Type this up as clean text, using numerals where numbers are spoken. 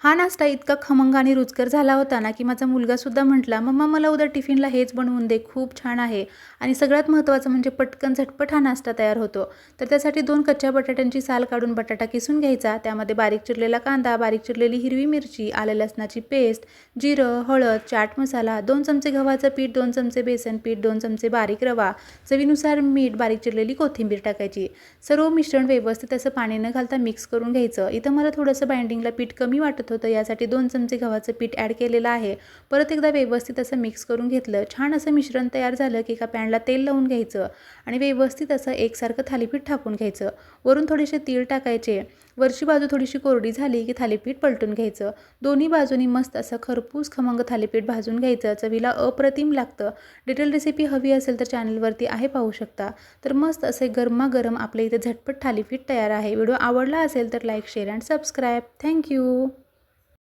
हा नाश्ता इतका खमंग आणि रुचकर झाला होता ना, की माझा मुलगासुद्धा म्हटला, "मम्मा मला उद्या टिफिनला हेच बनवून दे, खूप छान आहे." आणि सगळ्यात महत्त्वाचं म्हणजे पटकन झटपट हा नाश्ता तयार होतो. तर त्यासाठी 2 कच्च्या बटाट्यांची साल काढून बटाटा किसून घ्यायचा. त्यामध्ये बारीक चिरलेला कांदा, बारीक चिरलेली हिरवी मिरची, आलं लसणाची पेस्ट, जिरं, हळद, चाट मसाला, 2 चमचे गव्हाचं पीठ, 2 चमचे बेसन पीठ, 2 चमचे बारीक रवा, चवीनुसार मीठ, बारीक चिरलेली कोथिंबीर टाकायची. सर्व मिश्रण व्यवस्थित असं पाणी न घालता मिक्स करून घ्यायचं. इथं मला थोडंसं बाइंडिंगला पीठ कमी वाटत होतं, यासाठी 2 चमचे गव्हाचं पीठ ॲड केलेलं आहे. परत एकदा व्यवस्थित असं मिक्स करून घेतलं. छान असं मिश्रण तयार झालं की एका पॅनला तेल लावून घ्यायचं आणि व्यवस्थित असं एकसारखं थालीपीठ थापून घ्यायचं. वरून थोडेसे तीळ टाकायचे. वरची बाजू थोडीशी कोरडी झाली की थालीपीठ पलटून घ्यायचं. दोन्ही बाजूनी मस्त असं खरपूस खमंग थालीपीठ भाजून घ्यायचं. चवीला अप्रतिम लागतं. डिटेल रेसिपी हवी असेल तर चॅनलवरती आहे, पाहू शकता. तर मस्त असे गरमागरम आपल्या इथे झटपट थालीपीठ तयार आहे. व्हिडिओ आवडला असेल तर like, share and subscribe. Thank you.